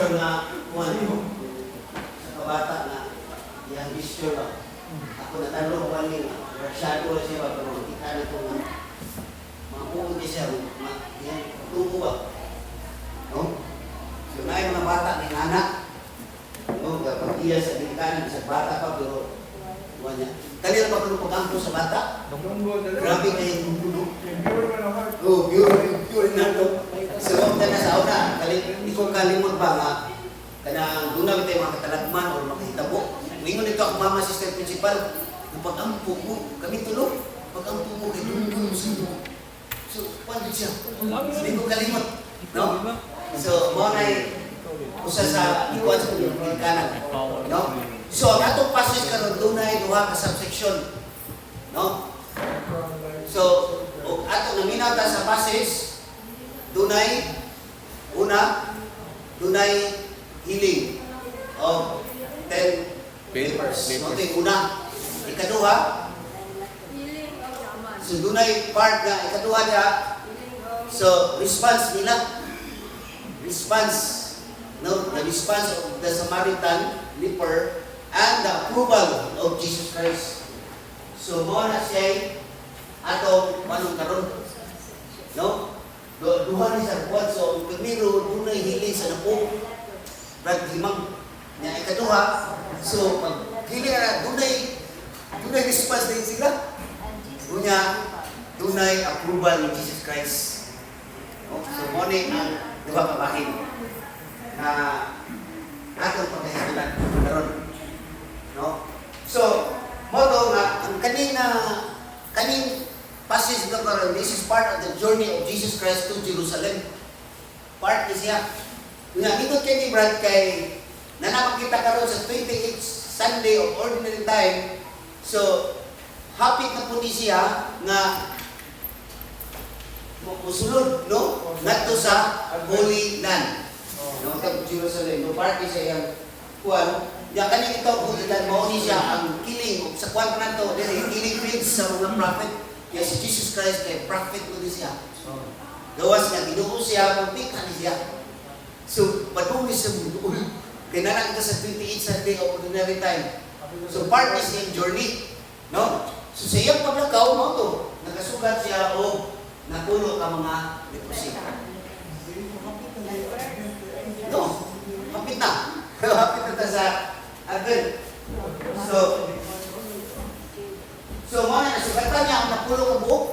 picture na kuhan mo sa kabata na yung picture ba. Ako natanong ko aling rasyado na siya ba, pero makita na ito nga mabuo niya siya, yan, tungo ba. No? So na yung mga bata ni anak, no? Kapag iya sa dinikanan, sa bata pa, pero kuhan niya. Kanila pa kung pag-ampo sa bata? Grabe kayo yung puno. Oh, pure na ito. So, ka na sa una, hindi ko kalimot ba nga, kanang doon namin tayo mga katalagman o makahitabo. Ngayon ito ako mama, sister principal, yung pag-ampo mo, kami tulog, pag-ampo mo, kay dungdung mo sa ito. So, paano siya? Hindi ko kalimot. No? So, mo na usa sa ikuan sa kanan. No? So, ang atong passage karon doon na duha ka subsection. No? So, atong naminaw ta sa passage, dunay una, dunay healing of 10 lepers. Okay, una. Ikaduha, so dunay part na ikaduha niya. So, response nila. Response. No, the response of the Samaritan leper and the approval of Jesus Christ. So, mo na siya atong manong karon. No? Duha ni sa kuwan. So, primero, dunay hiling sa napo. Brad Himang. Nya ikaduha. So, pag hiling na, dunay response din sila. Dunya, dunay approval ni Jesus Christ. No? So, mo ni ang duha ka bahin na atong pagkahisulan karon. No? So, moto nga, ang kaning passage ng karon, this is part of the journey of Jesus Christ to Jerusalem. Part ni siya. Nga, dito kay ni Brad kay nanapakita karon sa 28th Sunday of Ordinary Time. So, hapit na po ni siya nga musulod, no? Ngadto sa Holy Land. No, sa Jerusalem. No, part ni siya yung kuwan. Ya kanya ito kung mo ni siya ang killing sa kuwan pa nato, dili killing fields sa mga prophet. Ya si Jesus Christ kay prophet mo ni siya. Gawas nga Ginoo siya, pagpika ni siya. So padung sa mundo. Kaya na sa 28 Sunday of Ordinary Time. So part is in journey, no? So sa iyang paglakaw mo to, nakasugat siya o napulo ka mga leprosi. No, hapit na. Hapit na sa agad. So mana nasugatan niya ang napulo ka buok.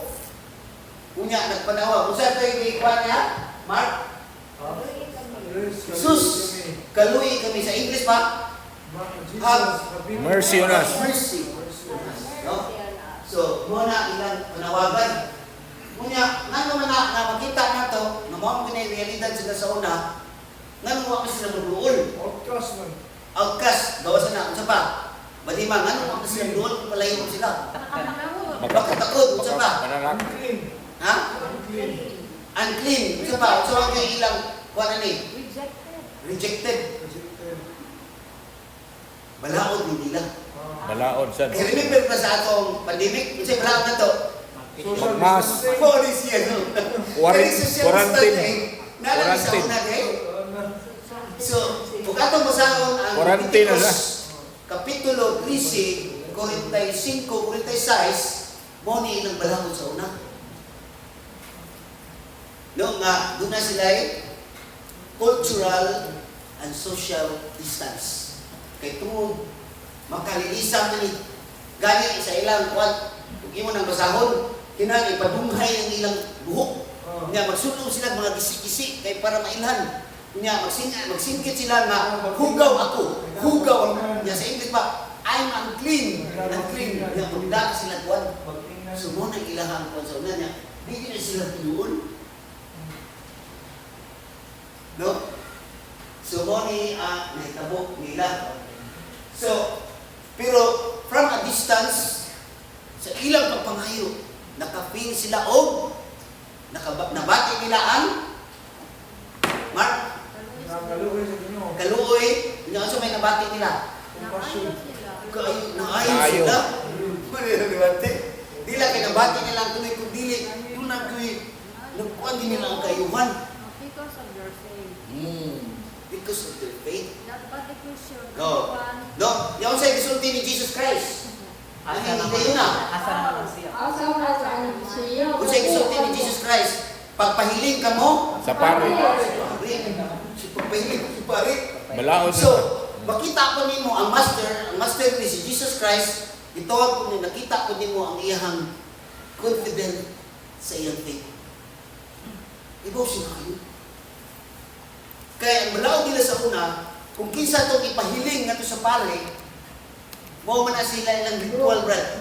Unya nagpanawa. Usa ito yung ikuan niya? Mark? Sus, kaluy kami sa English pa. Mercy on us. Mercy. No? So, muna ilang panawagan. Unya, nga naman na makita na to, na mga pinay-realidad sila sa una, nga naman sila magluol. Outcast, gawasan na, unsa pa? Balima, nga naman sila magluol, palayo sila. Makatakot, unsa pa? Ha? Unclean, unsa pa? Unsa pa kayo ilang, kuha na ni? Rejected. Balaod ni nila. Balaod sa Kaya remember pa sa atong pandemic, unsay balaod na to? Mas Policy ano? Quarantine. So, kung atong basahon ang Quarantine na. Kapitulo 13, 45, 46, mo ni ilang balahon sa una. No, nga, doon na sila cultural and social distance. Kay tungod, makalilisan na ni gani sa ilang kwan, kung imo nang basahon, kinang ipadunghay ang ilang buhok. Nga magsulong sila mga gisi-gisi kay para mailhan. Nga magsingkit sila nga hugaw ako. Hugaw nga sa English pa, I'm unclean. Unclean. Nga magdala sila kuwan. So mo nang ilahang kuwan sa una niya. Hindi na sila tinuon. No? So mo ni nahitabo nila. So, pero from a distance, sa ilang pagpangayo, nakaping sila o nabati nila ang Mark? Kaluoy. Yung sa may nabati nila. Naayon sila. Dila kay nabati nila ang tunay kung dili. Tunag ko'y nagkuhan din nila ang kayuhan. Because of their faith. Not bad question. No. No, yung sa gisulti ni Jesus Christ. Ang hindi yun na. Asa naman siya? Kung sa gisulti ni Jesus Christ, pagpahiling ka mo, Sa pare. pagpahiling ko pare. Balaod So, sa makita ko nimo ang master ni si Jesus Christ, ito ko ni nakita ko nimo ang iyang confident sa iyang faith. Ibaw siya kayo. Kaya ang balaod nila sa una, kung kinsa itong ipahiling nga to sa pare, mo man na sila ilang ritual bread.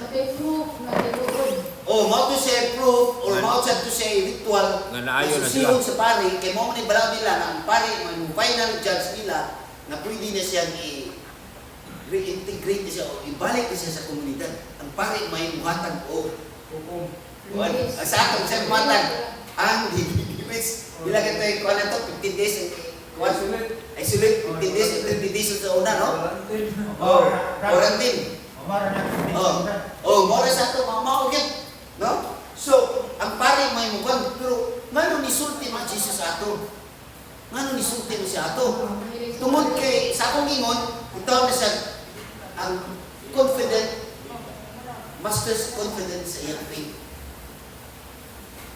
O, mao to siya proof, or mao siya to siya ritual Nga naayon na susihon sila. sa pare, kay mo man yung balaod nila na ang pare, ang final judge nila, na pwede na siyang reintegrate na siya o ibalik na siya sa komunidad. Ang pare may muhatan o sa atong siya muhatan ang DBS. Bila ka tayo kuha na to, 15 days isolate 15 days, 30 days sa una, no? Quarantine. Mora sa ato, mamaugit. No? So, ang pare may mukhang, pero ngano ni sulti mga Jesus ato? Ngano ni sulti mo siya ato? Tungod kay, sa akong ingon, ito na siya, ang confident, master's confidence sa iyang faith.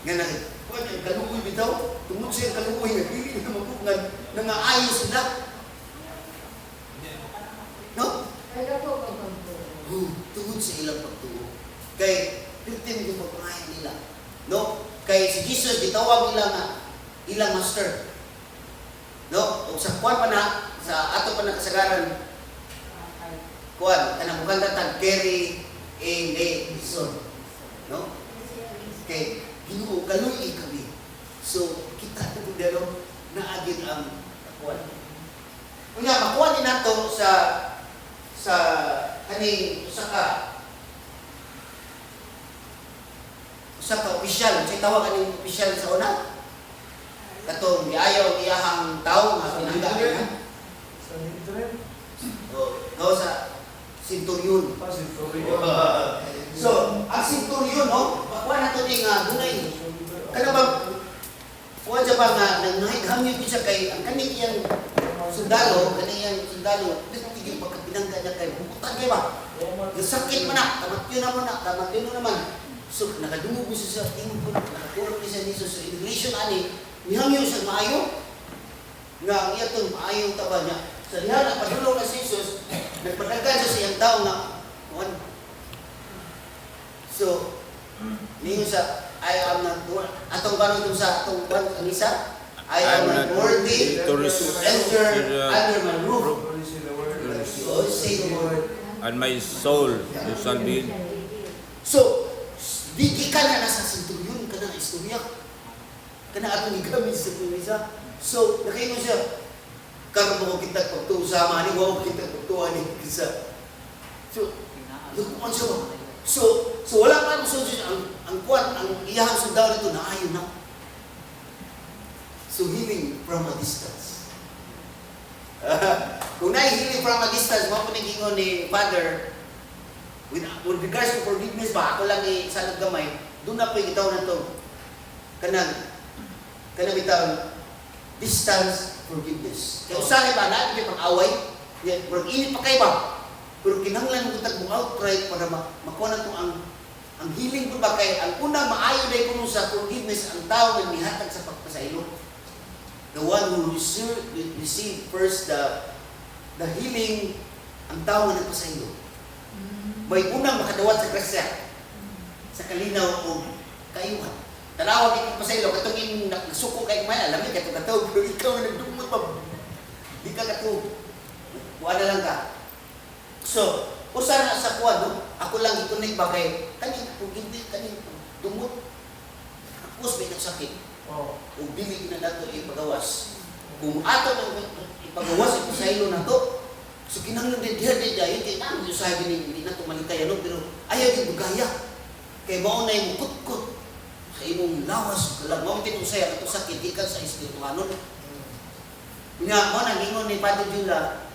Nga na, kung yung kalukoy bitaw, tungod siya kalukoy, nagpili na magugngan, nangaayos sila. No? Tungod sa ilang pagtuo. Kay, 15 yung pagpangayan nila. No? Kay si Jesus, bitawag nila nga, ilang master. No? O sa kuwan pa na, sa ato pa na kasagaran, kuwan, kanang mukhang datang, Gary A. Leison. No? Kay, Ginoo, kaluy kami. So, kita na kung dero, naagin ang kuwan. Kanya, makuha din nato sa kaning usa ka opisyal, say tawag kaning opisyal sa una. Katong giayaw iyahang tawo nga pinangga niya. O sa centurion. So, ang centurion, no, makuha na ito ni nga dunay. Kana bang, kuha siya ba nga, nanghangyo siya kay, ang kaniyang sundalo, tigil pagkapinangga niya kay, bukutan kayo ba? Yung sakit mo na, tamatyo na naman. So, nakadungog mo siya sa tingin ko, nakatulog niya siya niso sa immigration ani, nihangyo siya maayo, nga ang iyatong maayong taba niya. Sa dihan, nagpadulong na si Jesus, nagpadagan siya sa iyang tao nga, so, niyo sa, I am not worthy. Atong gano'n itong sa atong ang isa, I am not worthy to enter under my roof. So, say the word. And my soul you shall be. So, di ka na nasa centurion, ka na istorya. Ka na atong igamit sa kumisa. So, nakaino siya, karon mo kita pagtuusama ni, wow kita pagtuwa ni isa. So, lukuan siya ba? So wala pa so ang kuwan, ang iyahang sundalo nito naayon na. So healing from a distance. Kung healing from a distance, mo po nag-ingon ni Father, with regards to forgiveness ba, ako lang isalog gamay, doon na po yung itaw na ito. Kanang itaw, distance forgiveness. Kaya usahay ba, natin yung pag-away, mag-init pa kayo ba? Pero kinahanglan mo tag outright para makuha na ito ang healing ko ba kay ang unang maayo na ito sa forgiveness ang tao na nihatag sa pagpasaylo. The one who received first the healing ang tao na nagpasaylo. May unang makadawat sa grasya sa kalinaw o kayuhan. Tanawa di pagpasaylo, katong yung nasuko kay kumaya, alam niya katong pero ikaw na nagdumot pa. Di ka katong, wala lang ka. So, usa na sa kuwan, no? Ako lang itunig ba kay kanin dumot. Akos may nagsakit. O dili na nato ipagawas. Kung ato nang ipagawas ito sa ilo na to, so kinahanglan din diha yun kay nang yung sabi ni nato malikaya no, pero ayaw yung bugaya. Kay mao na yung kutkot sa imong lawas lang mao tin usaya ato sakit ikan sa espirituhanon. Nga mo nang ingon ni Padre Jula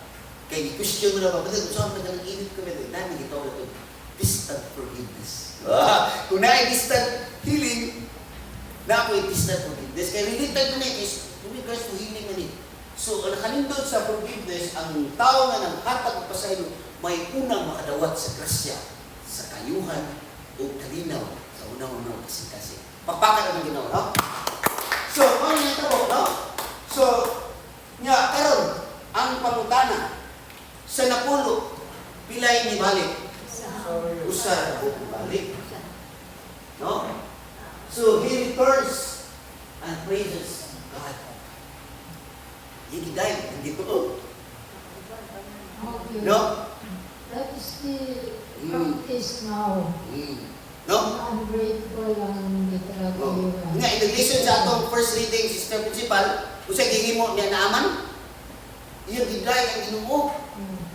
kay question mo na ba, kasi gusto mo nag-init ko medyo, dami ito ito, distant forgiveness. Kung na distant healing, na ako distant forgiveness. Kaya related ko na is, regards to healing na So, ang nakalindot sa forgiveness, ang tao nga ng hatag o pasaylo, may unang makadawat sa grasya, sa kayuhan o kalinaw sa unang-unang kasing-kasing. Pakpakan naman ginawa, no? So, ano yung tabo, no? So, nga, karon ang pangutana sa napulo, pilay ni balik. Usa o balik. No? So, he returns and praises God. Hindi dahil, hindi ko. Okay. No? That is the practice now. No? Ungrateful ang Oh. literal. Nga, in relation sa atong first reading, Sister Principal, kung sa gihimo niya naaman, iyang giday ang Ginoo.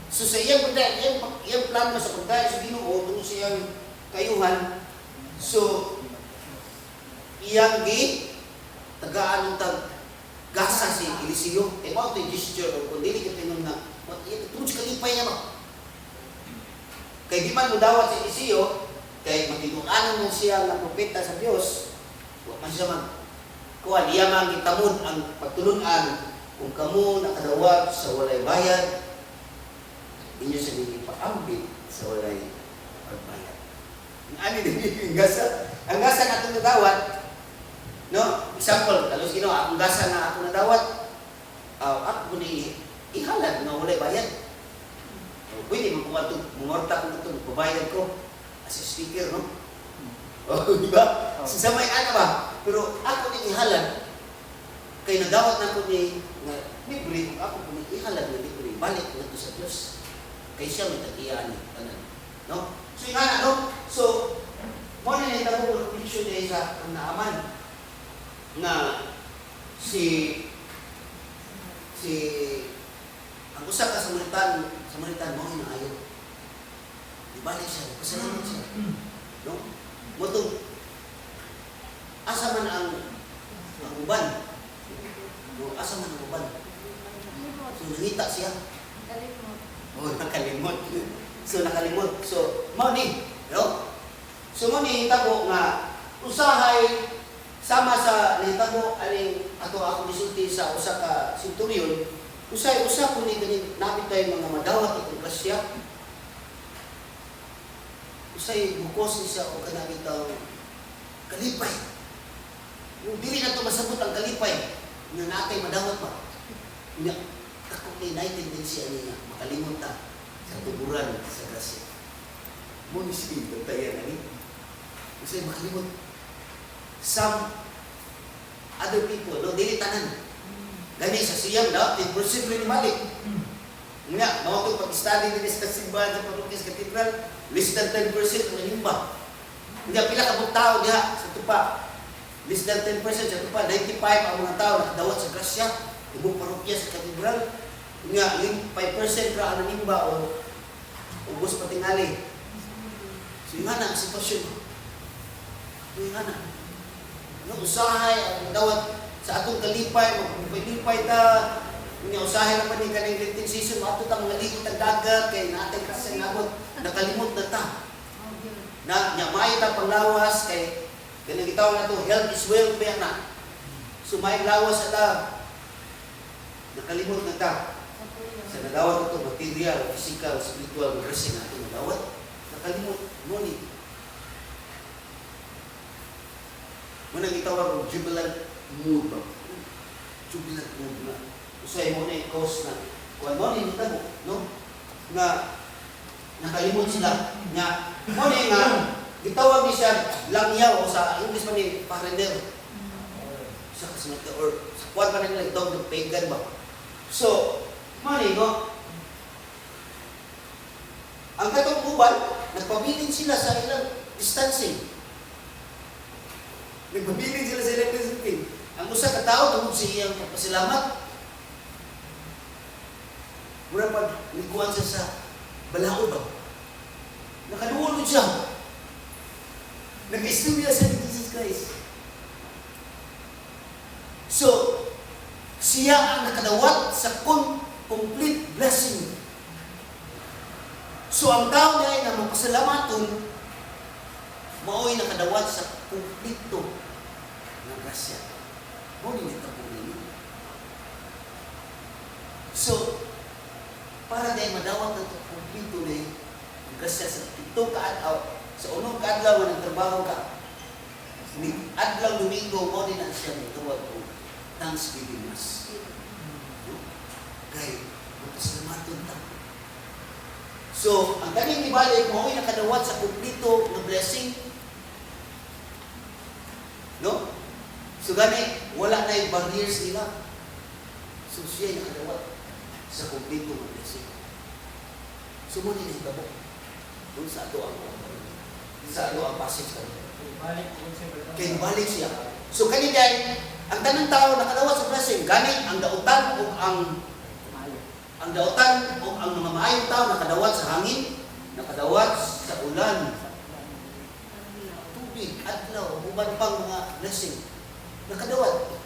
So sa iyang pagdayo, iyang plano sa pagdayo sa Ginoo, tungkol sa iyang kayuhan, so iyang tagaan ng gasa si Eliseo. E mo ito yung gesture, o kung dili ka tinong na, tungkol sa kalipay niya ba? Kaya di man mo dawat si Eliseo, kaya matinuanan mo siya ng propeta sa Diyos, huwag man siya kuha, niya man gitamon ang pagtulunan kung kamo nakadawat sa walay bayad, inyo sa nili paambit sa walay pagbayad. Ano din yung gasa? Ang gasa na itong nadawat, no? Example, kalos ginawa, ang gasa na ako nadawat, ako ni ihalad na walay bayad. Pwede mo kung ito, mumorta ko ito, pabayad ko as a speaker, no? O, di ba? Sa may ano ba? Pero ako ni ihalad, kay nadawat na ako ni libre, ako po ni ihalad na libre, balik na ito sa Diyos. Kay siya may tagiyaan tanan, no? So yung ano, no? So, mo na yung tabo ng picture niya sa naaman na ang usa ka Samaritan mo yung ayaw. Ibalik siya, pasalamat siya. No? Motong, asa man ang uban. No, asa man ang uban. So, nangita siya. Oh, nakalimot. So, nakalimot. So, mo ni, no? So, mo ni, tabo nga, usahay, sama sa nitabo, aling ato ako disulti sa usa ka centurion, usa ko ni ganin napit tayo mga madawat itong grasya. Usay bukos ni siya o kanang itaw kalipay. Yung dili na ito masabot ang kalipay na natay madawat pa. Nga, ako kay tendency niya makalimot ta sa tuburan sa grasya. Muna siya yung tayan ani. Usay makalimot. Some other people, no, dili tanan. Gani sa siyang daw, imposible ni balik. Nga, mga itong pag-study din sa simbahan sa Parokis Cathedral, less than 10% ang nanimba. Nga, pila ka bang tao diha sa tupa. Less than 10% sa tupa, 95 ang mga tao nakadawat sa grasya, ibang parokya sa Cathedral. Nga, 5% ra ang nanimba o ubos patingali. So, yung nga na ang sitwasyon. Yung nga na. Usahay ang dawat sa atong kalipay, magpapalipay ta, usahay naman ni kaning lifting season, mato ta mga ligot ang dagat, kay natin kasi nabot, nakalimot na ta. May ta panglawas, kay kanang gitawag na to, health is wealth, kaya na. So may lawas ata, nakalimot na ta. Sa nadawat ito, material, physical, spiritual, blessing natin nadawat, nakalimot, ngunit. Manang itawag ang jubilant mood ba? Jubilant mood na. Usay mo na yung cause na. Kung ano yung tabo, no? Nga, nakalimot sila. Nga, mo na nga, itawag ni siya langyaw o sa English pa ni foreigner. Sa kasimata or sa kuwan pa nila itawag ng pagan ba? So, mo na no? Ang katong uban, nagpabilin sila sa ilang distancing. Nagpabilin sila sa ilang distancing. Ang usa ka tao tungod sa iyang pagpasalamat. Mura pag nikuhan siya sa balao ba? Nakaluwalod siya. Nag-istorya siya ni Jesus Christ. So, siya ang nakadawat sa complete blessing. So, ang tao niya ay na magpasalamaton, mao'y nakadawat sa kumplito ng grasya. Mo din ito po ninyo. para dahil madawat na ito kumpleto na yun. Kasi sa ito kaadlaw, sa unong kaadlaw na nagtrabaho ka, adlaw Domingo mo din ang siya nituwag ko Thanksgiving Mass. Kaya, magpasalamatun ta. So, ang kaning ibalik mo ay nakadawat sa kumpleto na blessing. No? So, gani, wala na yung barriers nila. So, siya ay nakadawat sa kumpleto na blessing. So, mo din ang hitabo. Doon sa ato ang passage kami. Kaya balik siya. So, kanina, ang tanang tao nakadawat sa blessing, gani, ang dautan o ang dautan o ang mga maayong tao nakadawat sa hangin, nakadawat sa ulan, tubig, adlaw, uban pang mga blessing. Nakadawat.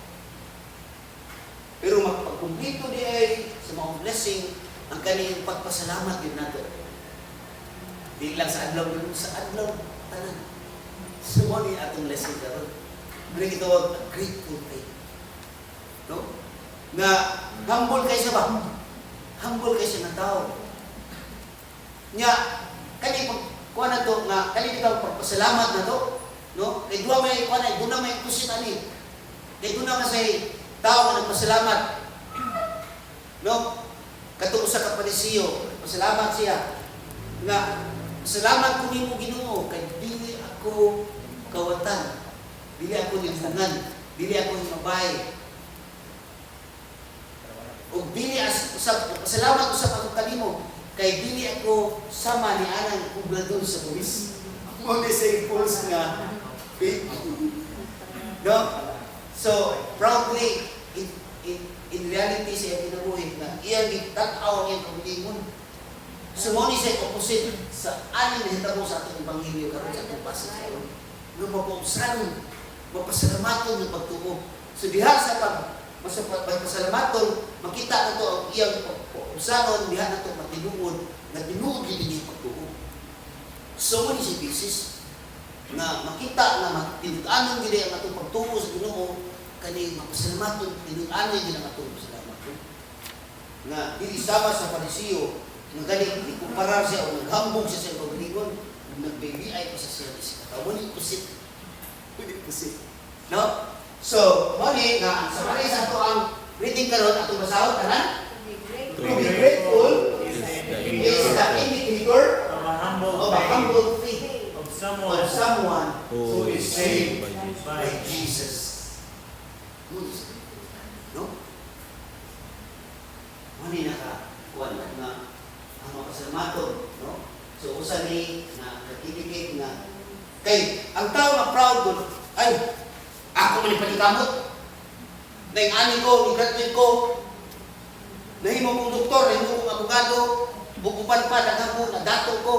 Pero magpagkumpleto di ay sa mga blessing, ang kaniyang pagpasalamat din nato. Di lang sa adlaw, sa adlaw, tanan. Sumoni atong blessing karon. Muna kitawag a grateful faith. No? Nga, humble kayo sa ba? Humble kayo sa ng tao. Nga, kani kuha na to, nga, kani kita pagpasalamat na to, no? Kaya doon may, kuha na, doon na may kusit ani. Kaya doon na kasi tao na nagpasalamat. No? Katong sa kapanisiyo, pasalamat siya. Nga, salamat ko nimo Ginoo, kay dili ako kawatan, dili ako nilungan, dili ako himabay. O dili pasalamat ko sa pagkanimo, kay dili ako sama ni anang kublador sa buwis. Mo di say false nga faith. No? So, proudly, in reality siya kinabuhi na iyang gitataw niyang kabilingon. Sumoni siya opposite sa anin na hitabo sa atong Ebanghelyo karon sa atong passage karon. No mapausanon, mapasalamaton ng pagtuo. So diha sa pagpasalamaton, makita nato ang iyang pagpausanon, diha nato matinuod na tinuod gid ni pagtuo. So moni si basis na makita na tinud-anon gid ang atong pagtuo sa Ginoo kani mapasalamaton tinud-anon gid ang atong pasalamat. Na dili sama sa Parisiyo nga gani ikumparar siya o naghambog siya sa paglingon, nag-BBI pa sa siya sa katawa ni kusit. Pwede kusit. No? So, mali nga sa mali sa ato ang reading karon atong basahon tanan. To be grateful is the indicator of a humble faith of someone who is saved by Jesus. No? Mali na ka kuan na ang mapasalamaton, no? So, usa ni na nag-indicate na kay ang tao na proud doon, ay, ako man ipanikamot. Naing-ani ko, ni-graduate ko, nahimo kong doktor, nahimo kong abogado, bukupan pa, nagamo, nadato ko.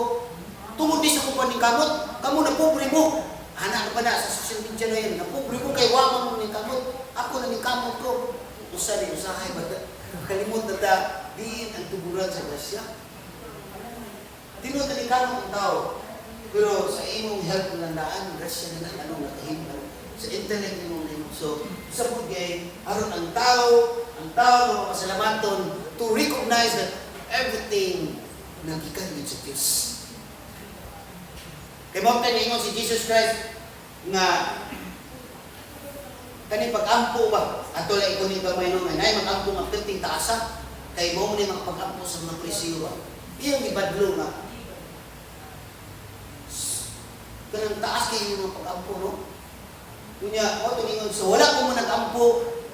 Tungod di sa kupan ng kamot, kamo na pobre mo. Anak pa na sa social media na yun, na pobre mo kay waman mo ng kamot. Ako na ng kamot ko. Usa rin, usahay, kalimot na ta, diin ang tuburan sa grasya. Tinuod na ang tao. Pero sa imong help na nandaan, grasya na anong nakahimpan. Sa internet ni mong nimo. So, sa pugay, aron ang tao na mapasalamaton to recognize that everything nagikan din sa Diyos. Kaya mo kaningon si Jesus Christ nga kani pag-ampo ba? Ato lang ikunin ka may nung ay mag-ampo ng perting taasa. Kay mo ni mag-pag-ampo sa mga presyo ba? Iyang ibadlo nga. Kanang taas kayo yung pag-ampo, no? Kunya, o tumingon, so wala ko mo nag-ampo,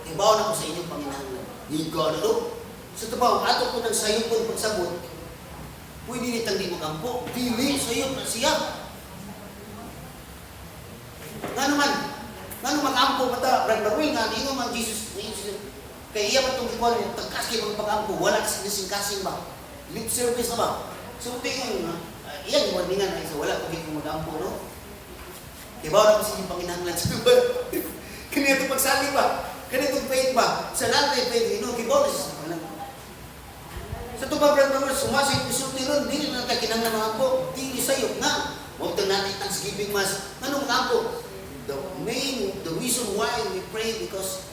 ibaw na ko sa inyong Panginoon. Higa na, no? So ito ba, ato ko ng sayupon pagsabot, pwede nitang di mag-ampo, dili, sayup na siya. Nga naman mag-ampo, mata, brag-bragwin nga, hindi nga man Jesus, kaya iya pa itong ikual, tagkas kayo mag-pag-ampo, wala kasi kasing-kasing ba? Lip service na ba? So tingin nga, iyan yung wardingan ay wala ko hindi mag-ampo, no? Diba na kasi yung Panginahanglan sa diba? Kanito pagsabi ba? Kanito faith ba? Sa lahat ay faith, kibaw na siya sa Panginahanglan. Sa tubag naman, sumasay, pisulti ron, hindi na nagkakinahanglan mga ampo, hindi sa'yo nga. Huwag ito natin Thanksgiving Mass. Ano mga ampo? The reason why we pray because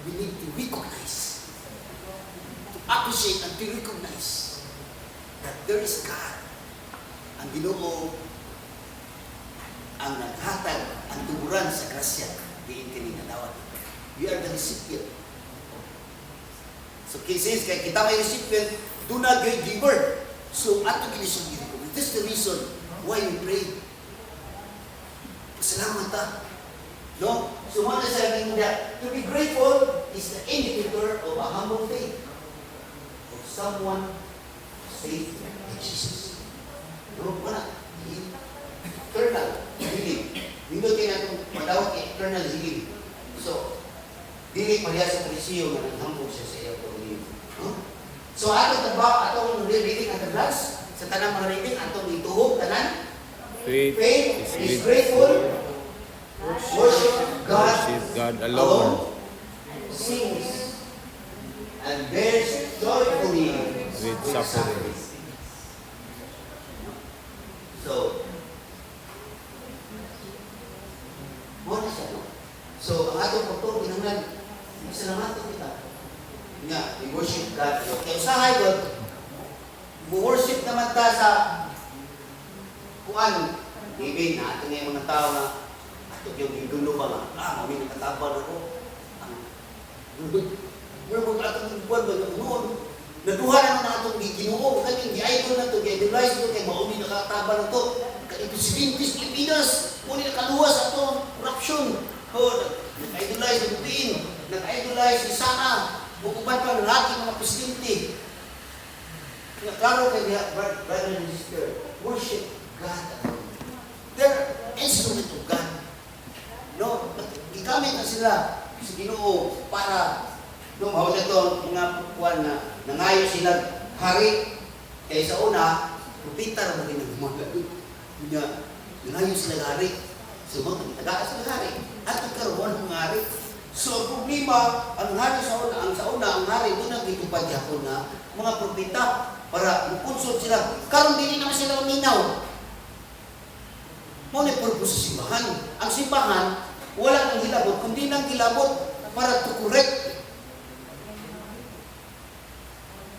we need to recognize, to appreciate and to recognize that there is God. Ang Ginoo ang naghatag ang tuburan sa grasya diin kini nadawat. We are the recipient. So says kay kita may recipient, do not great giver. So ato kini siya gito. This is the reason why we pray. Salamat ta. No? So what is saying that to be grateful is the indicator of a humble faith of someone faith in Jesus. No, wala. Eternal healing. Hindi kayo natong madawat kay eternal healing. So, dili paliha sa presyo nga naghambog siya sa iyo kung hindi. No? So, atong reading at the glass, sa tanang mga reading, atong ituhog, tanan. Faith Is grateful. Worship God alone. Sings and bears joyfully With suffering. So, muna siya, no? So, ang atong pagtong ginanglan, salamat kita. Nga, we worship God. Kaya usahay God, worship naman ta sa kuan. Maybe na ato nga mga tao na ato yung gidulo ba nga, may nakatabal ako. Mura mga atong buwan ba noon, naduha naman na atong giginuo, kanyang gi-idol na ito, gi-idolize ito, kaya maumi nakatabal na ito. Kaya Presidentes Pilipinas, muna nakaluwas ato, corruption. Nag-idolize ng Pin, nag-idolize ni Sana, bukuban pa ng ating mga presidente. Klaro kay brother and sister, worship God alone. They're instrument of God. No, gigamit na sila sa Ginoo para mao na to mga kuan na nangayo sila hari kay sa una propeta ra mo ginagmala nya nangayo sila hari so mo taga sila hari at karon mga hari so problema ang hari sa una ang hari mo na gitupad gyapon na mga propeta para mukonsult sila karon dili naman sila minaw. Mo ni purpose sa simbahan. Ang simbahan wala nang hilabot kundi nang hilabot para to correct.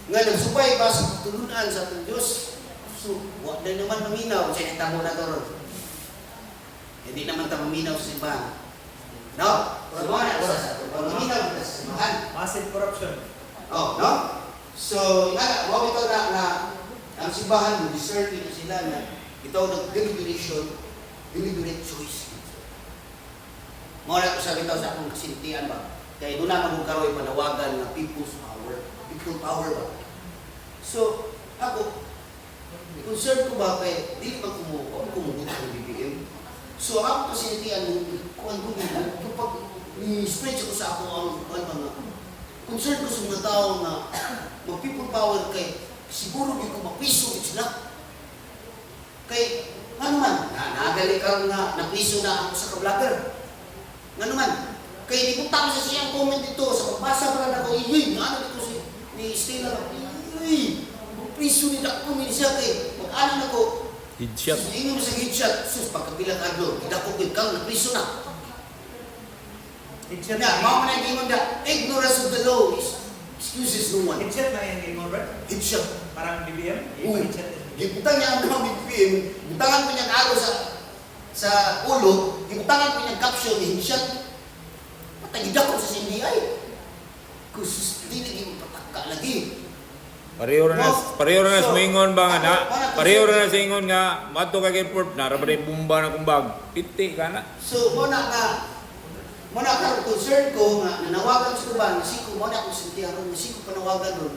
Nga nagsubay ba sa pagtulunan sa atong Diyos? So, wala naman maminaw sa itamo na to. Hindi naman ta maminaw sa simbahan. No? So, mga sa maminaw sa simbahan. Massive corruption. Oh, no? So, wag ito na ang simbahan, discerning na sila na ito deliberate choice. Muna ko sabi ito sa akong kasintian ba? Kaya doon naman kung karoy panawagan na people's power. People power ba? So, ako, concern ko ba kay di pa kumugot ng BBM? So, ako kasintian kung ano nila, kapag ni-spread ko sa ako ang mga concern ko sa mga tao na mag-people power kay siguro di ko mapiso sila. Kay, nga naman, nagali ka nga, napiso na ako sa ka-vlogger. Nga naman, kaya di ko tama sa siyang comment dito, sa pagbasa pa lang ako, ano dito ni Stella, piso nila ako, siya kay, mag-anan ako, Headshot. ingon sa headshot, sus, pagkabilang adlo, hindi ako kong na piso na. Headshot Na, mga na yung na, ignorance of the law is, excuses no one. Headshot na yung game over? Headshot. Parang BBM? Uy, Headshot. gibutang niya ang mga BBM, gibutangan ko niya aro sa ulo, gibutangan ko niya caption ni headshot. Patagida ko sa CBI. Kusus, hindi naging pataka lagi. Pareho na So, mingon ba nga na? ako- Pareho na sa ingon nga mato ka airport na ra ba bumba na kumbag. Piti ka na. So, muna ka concern ko nga nanawagan sa kuban, siko muna akong sintihan ron, siko panawagan ron.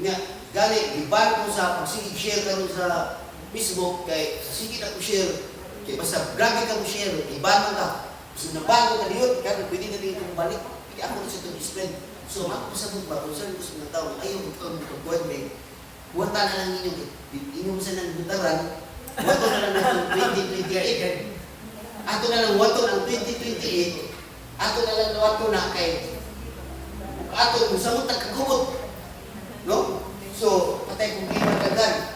Nga, gali, iban ko sa pagsigig share ka ron sa Facebook, kay sige na ko share, kay basta grabe ka mo share, iban ka. So, naban ko ka diyon, kaya pwede na din itong balik, pwede ako na sa itong spread. So, ako sa ba, concern ko sa mga tao, ayaw ko ito, itong buwan, may buwata na lang inyong sa nang butaran, wato na lang ng 2028. Ato na lang wato ng 2028, ato na lang wato na kay ato kung samot nagkagubot. No? So, patay kung kinagagan.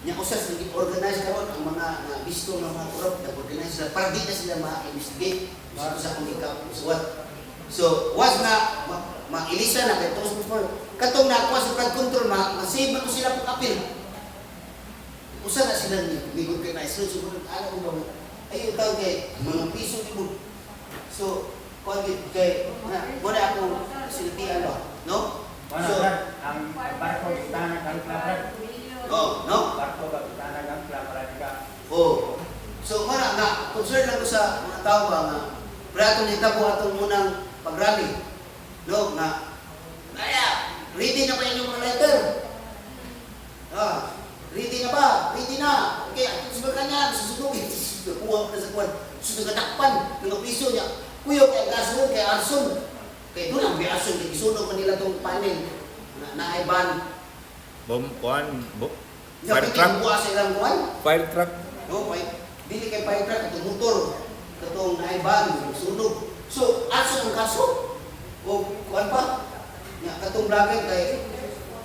Nya usas naging organize karon ang mga bisto ng mga corrupt na organize sila para di na sila ma-investigate sa kung ikaw suwat. So, was na mailisa na kay tos before katong na ako sa flood control, ma-save na ko sila pag appeal. usa na sila ligod kay na siguro ano ko ba ay utaw kay mga piso libog. So kuan kay muna ako silbihan ba no? Mana So Brad, ang barko istana kang Brad. oh no? Barko ba istana kang Brad. Oh. So mara nga concern lang ko sa mga tao ba nga prato ni tabo atong munang pagrally. No nga kaya ready na ba inyong mga letter? Ready na ba? Ready na. Okay, at sa kanya, susugugin. Kuha ko na sa kuwan. Susugatakpan ng mga piso niya. Kuya, kaya gasun, kaya arson. Kaya doon ang may arson. Kaya isunog ko nila itong panel na naiban. Fire truck. Buwa sa ilang kuwan. Fire truck. No, dili kay fire truck, itong motor. Itong naiban, sunog. So, arson ang kaso. O, kuwan pa. Katong vlogger kay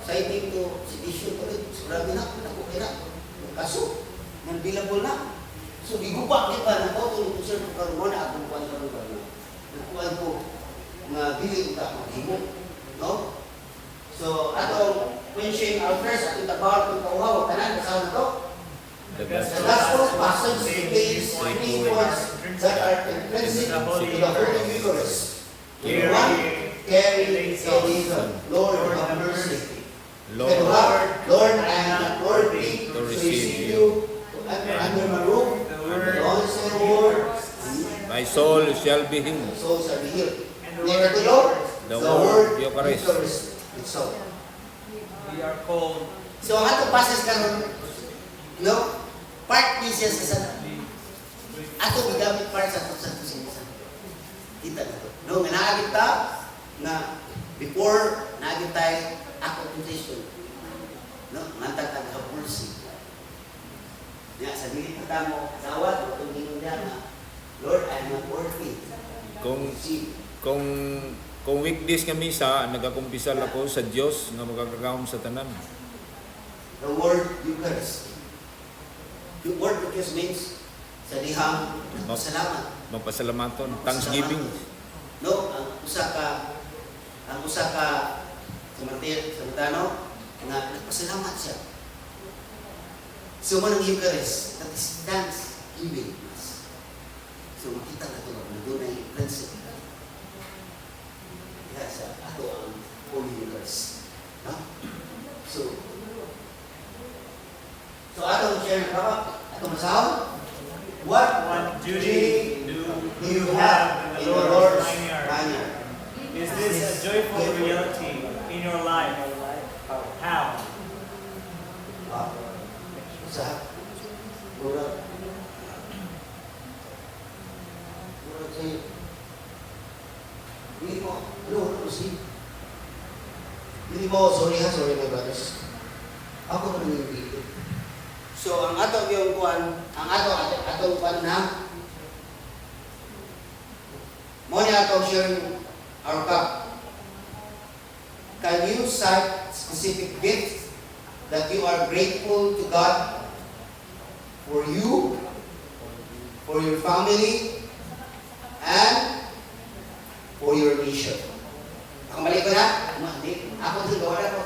citing to sedition to it. Grabe na, okay na. Kaso, non-billable na. So, gigupak di ba na ito, tulong ko sir, kung karoon mo na, akong kuwan karoon ba na. Nagkuhan ko, nga dili ko ta maghimo. No? So, atong quenching our thirst, atong tabawal kong kauhaw, tanan, kasawa na ito. The The gospel passage contains 3 words that are intrinsic to the Holy Eucharist. In one, carry salvation. Lord, have mercy. Lord, I am not worthy to receive you under my roof. The Lord is the word. My soul shall be healed. The soul shall be healed. The word Eucharist itself. We are called So, ang atong passage karon, no? Part ni siya sa sana. Ato gigamit part sa siya. Kita na to. No, nga naagit ta na before naagit tayo ako position. No, mantag tag-hapulsi. Ya, sa dili pa mo sawat o tingin niya na Lord, I am not worthy. Kung weekdays nga misa, nagakumpisal ako sa Dios nga magkakagahom sa tanan. The word Eucharist. The word Eucharist means sa dihang salamat. Mapasalamaton, thanksgiving. No, ang usa ka Samaritano nga nagpasalamat siya. So man ang Eucharist, that is thanksgiving. So makita na ito na doon ay principle. Kaya sa ato ang Holy Eucharist. No? So atong share na ba? Atong masaw? What duty do you have in the Lord's vineyard? vineyard? Is this a joyful reality in your life? How? Sa murag sa'yo. Hindi mo, sorry my brothers. Ako naman yung video. So, ang ato yung kuan, atong kuan na, mo niya atong sharing our cup. Can you cite specific gifts that you are grateful to God for you, for your family, and for your nation? Ang balik ko na, ako din gawa na ko.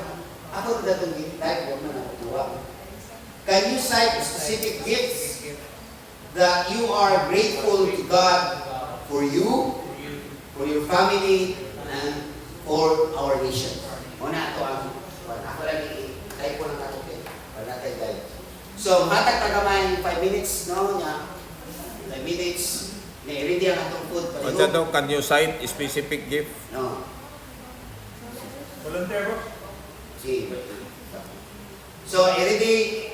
Ako din datong gift-type, huwag na nakutuwa. Can you cite specific gifts that you are grateful to God for you, for your family, and for our nation? Muna ito ang, ako lang i-type ko ng katoke, para natin tayo. So, matag tagamay 5 minutes, no? 5 minutes, na-ready ang atong food. What's daw, can you cite specific gift? No. Volunteer bro? So, i-ready,